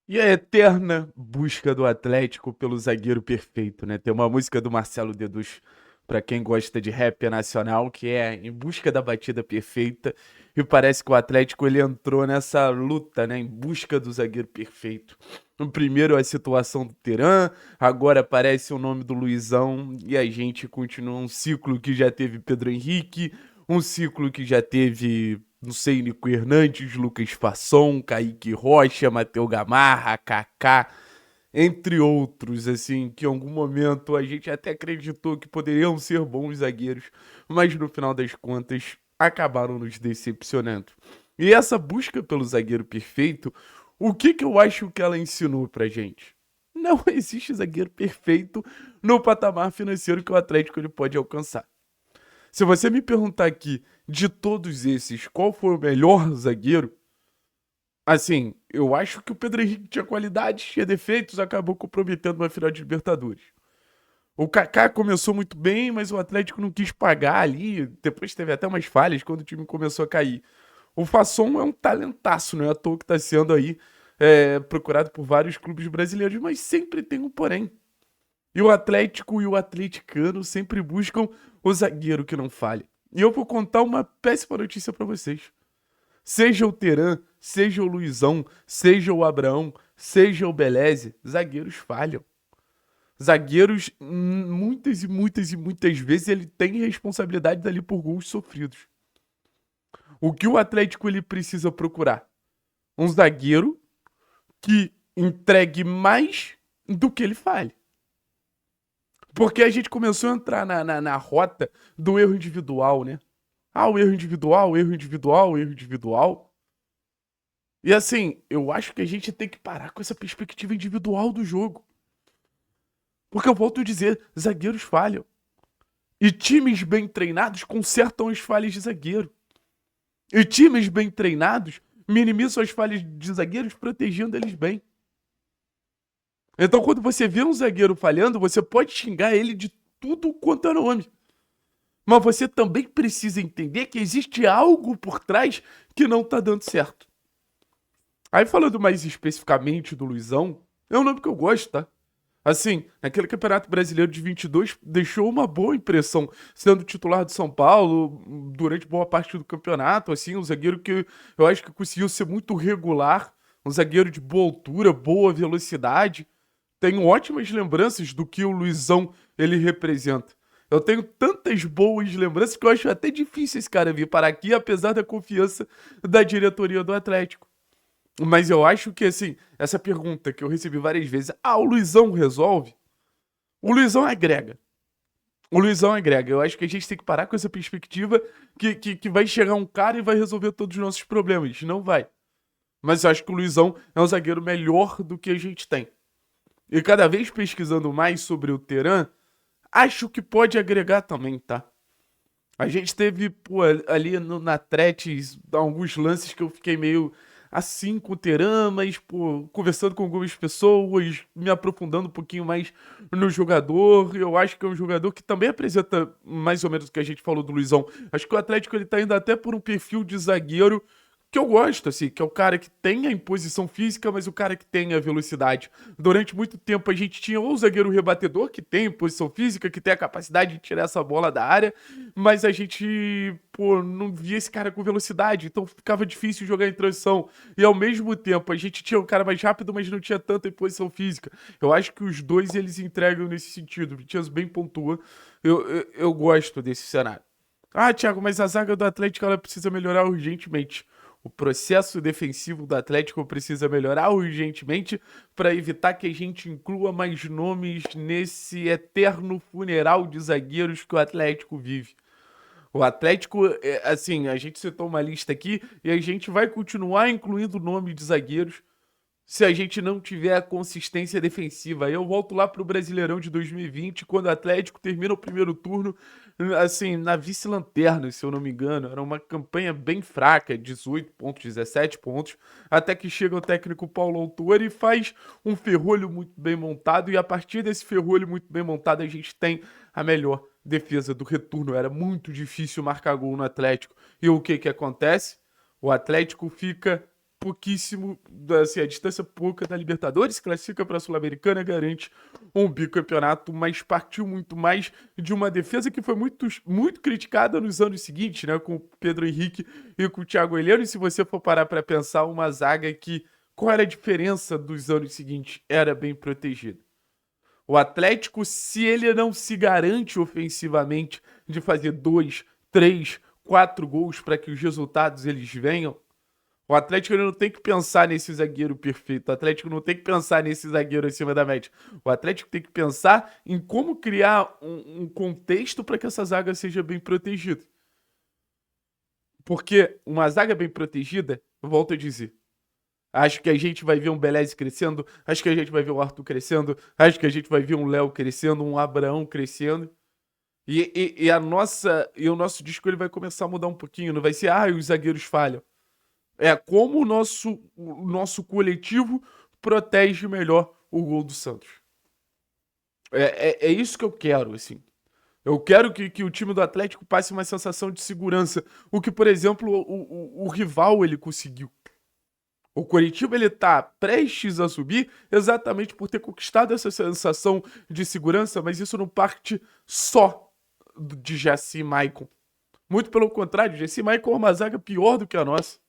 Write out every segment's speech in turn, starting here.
E a eterna busca do Atlético pelo zagueiro perfeito, né? Tem uma música do Marcelo D2, pra quem gosta de rap nacional, que é Em Busca da Batida Perfeita. E parece que o Atlético ele entrou nessa luta, né? Em busca do zagueiro perfeito. No primeiro a situação do Teran, agora aparece o nome do Luizão e a gente continua um ciclo que já teve Pedro Henrique, um ciclo que já teve, não sei, Nico Hernandes, Lucas Fasson, Kaique Rocha, Matheus Gamarra, Kaká, entre outros, assim, que em algum momento a gente até acreditou que poderiam ser bons zagueiros, mas no final das contas acabaram nos decepcionando. E essa busca pelo zagueiro perfeito, o que que eu acho que ela ensinou pra gente? Não existe zagueiro perfeito no patamar financeiro que o Atlético ele pode alcançar. Se você me perguntar aqui, de todos esses, qual foi o melhor zagueiro? Assim, eu acho que o Pedro Henrique tinha qualidades, tinha defeitos, acabou comprometendo uma final de Libertadores. O Kaká começou muito bem, mas o Atlético não quis pagar ali. Depois teve até umas falhas quando o time começou a cair. O Fasson é um talentaço, não é à toa que está sendo aí procurado por vários clubes brasileiros, mas sempre tem um porém. E o Atlético e o atleticano sempre buscam o zagueiro que não falhe. E eu vou contar uma péssima notícia pra vocês. Seja o Teran, seja o Luizão, seja o Abraão, seja o Beleze, zagueiros falham. Zagueiros, muitas e muitas e muitas vezes, ele tem responsabilidade dali por gols sofridos. O que o Atlético ele precisa procurar? Um zagueiro que entregue mais do que ele fale. Porque a gente começou a entrar na rota do erro individual, né? Ah, o erro individual, o erro individual, o erro individual. E assim, eu acho que a gente tem que parar com essa perspectiva individual do jogo. Porque eu volto a dizer, zagueiros falham. E times bem treinados consertam as falhas de zagueiro. E times bem treinados minimizam as falhas de zagueiros protegendo eles bem. Então, quando você vê um zagueiro falhando, você pode xingar ele de tudo quanto é nome. Mas você também precisa entender que existe algo por trás que não tá dando certo. Aí falando mais especificamente do Luizão, é um nome que eu gosto, tá? Assim, naquele Campeonato Brasileiro de 22, deixou uma boa impressão, sendo titular do São Paulo durante boa parte do campeonato, assim, um zagueiro que eu acho que conseguiu ser muito regular, um zagueiro de boa altura, boa velocidade. Tenho ótimas lembranças do que o Luizão ele representa. Eu tenho tantas boas lembranças que eu acho até difícil esse cara vir parar aqui, apesar da confiança da diretoria do Atlético. Mas eu acho que, assim, essa pergunta que eu recebi várias vezes, o Luizão resolve? O Luizão agrega. O Luizão agrega. Eu acho que a gente tem que parar com essa perspectiva que vai chegar um cara e vai resolver todos os nossos problemas. Não vai. Mas eu acho que o Luizão é um zagueiro melhor do que a gente tem. E cada vez pesquisando mais sobre o Teran, acho que pode agregar também, tá? A gente teve, pô, ali na Tretes alguns lances que eu fiquei meio assim com o Teran, mas, pô, conversando com algumas pessoas, me aprofundando um pouquinho mais no jogador. Eu acho que é um jogador que também apresenta mais ou menos o que a gente falou do Luizão. Acho que o Atlético ele tá indo até por um perfil de zagueiro que eu gosto, assim, que é o cara que tem a imposição física, mas o cara que tem a velocidade. Durante muito tempo a gente tinha ou o zagueiro rebatedor, que tem imposição física, que tem a capacidade de tirar essa bola da área, mas a gente, pô, não via esse cara com velocidade, então ficava difícil jogar em transição. E ao mesmo tempo a gente tinha um cara mais rápido, mas não tinha tanta imposição física. Eu acho que os dois eles entregam nesse sentido. O Matias bem pontua. Eu gosto desse cenário. Ah, Thiago, mas a zaga do Atlético ela precisa melhorar urgentemente. O processo defensivo do Atlético precisa melhorar urgentemente para evitar que a gente inclua mais nomes nesse eterno funeral de zagueiros que o Atlético vive. O Atlético, assim, a gente citou uma lista aqui e a gente vai continuar incluindo o nome de zagueiros se a gente não tiver a consistência defensiva. Aí eu volto lá pro Brasileirão de 2020, quando o Atlético termina o primeiro turno, assim, na vice-lanterna, se eu não me engano. Era uma campanha bem fraca, 18 pontos, 17 pontos, até que chega o técnico Paulo Autuori e faz um ferrolho muito bem montado, e a partir desse ferrolho muito bem montado, a gente tem a melhor defesa do retorno. Era muito difícil marcar gol no Atlético. E o que que acontece? O Atlético fica pouquíssimo, assim, a distância pouca da Libertadores, classifica para a Sul-Americana, garante um bicampeonato, mas partiu muito mais de uma defesa que foi muito criticada nos anos seguintes, né, com o Pedro Henrique e com o Thiago Heleno, e se você for parar para pensar, uma zaga que, qual era a diferença dos anos seguintes? Era bem protegida. O Atlético, se ele não se garante ofensivamente de fazer 2, 3, 4 gols para que os resultados eles venham, o Atlético ele não tem que pensar nesse zagueiro perfeito. O Atlético não tem que pensar nesse zagueiro acima da média. O Atlético tem que pensar em como criar um contexto para que essa zaga seja bem protegida. Porque uma zaga bem protegida, eu volto a dizer, acho que a gente vai ver um Beleze crescendo, acho que a gente vai ver um Arthur crescendo, acho que a gente vai ver um Léo crescendo, um Abraão crescendo. E o nosso disco ele vai começar a mudar um pouquinho. Não vai ser, os zagueiros falham. É como o nosso coletivo protege melhor o gol do Santos. É isso que eu quero, assim. Eu quero que o time do Atlético passe uma sensação de segurança. O que, por exemplo, o rival ele conseguiu. O Coritiba ele tá prestes a subir exatamente por ter conquistado essa sensação de segurança, mas isso não parte só de Jaci e Maicon. Muito pelo contrário, Jaci e Maicon é uma zaga pior do que a nossa.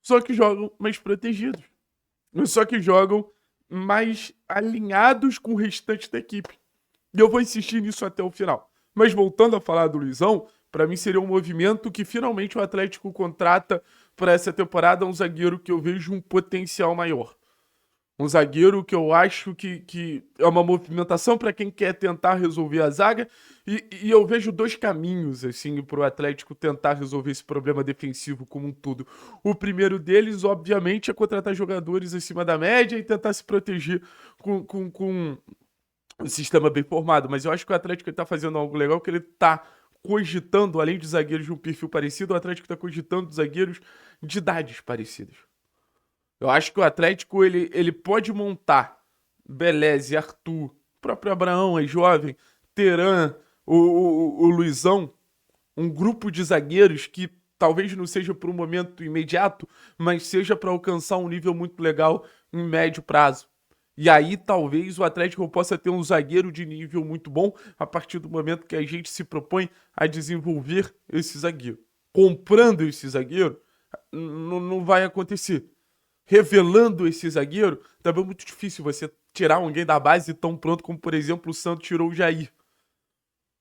Só que jogam mais protegidos. Só que jogam mais alinhados com o restante da equipe. E eu vou insistir nisso até o final. Mas voltando a falar do Luizão, para mim seria um movimento que finalmente o Atlético contrata para essa temporada um zagueiro que eu vejo um potencial maior. Um zagueiro que eu acho que é uma movimentação para quem quer tentar resolver a zaga. E eu vejo dois caminhos assim, para o Atlético tentar resolver esse problema defensivo como um todo. O primeiro deles, obviamente, é contratar jogadores acima da média e tentar se proteger com um sistema bem formado. Mas eu acho que o Atlético está fazendo algo legal, que ele está cogitando, além de zagueiros de um perfil parecido, o Atlético está cogitando zagueiros de idades parecidas. Eu acho que o Atlético ele pode montar Beleze, Arthur, o próprio Abraão, é jovem, Teran, o Luizão, um grupo de zagueiros que talvez não seja para um momento imediato, mas seja para alcançar um nível muito legal em médio prazo. E aí talvez o Atlético possa ter um zagueiro de nível muito bom a partir do momento que a gente se propõe a desenvolver esse zagueiro. Comprando esse zagueiro, não vai acontecer. Revelando esse zagueiro, também é muito difícil você tirar alguém da base tão pronto como, por exemplo, o Santos tirou o Jair.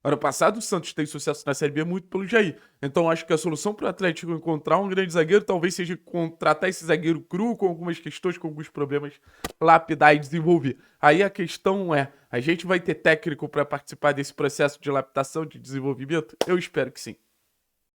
Ano passado, o Santos tem sucesso na Série B muito pelo Jair. Então, acho que a solução para o Atlético encontrar um grande zagueiro talvez seja contratar esse zagueiro cru com algumas questões, com alguns problemas, lapidar e desenvolver. Aí a questão é, a gente vai ter técnico para participar desse processo de lapidação, de desenvolvimento? Eu espero que sim.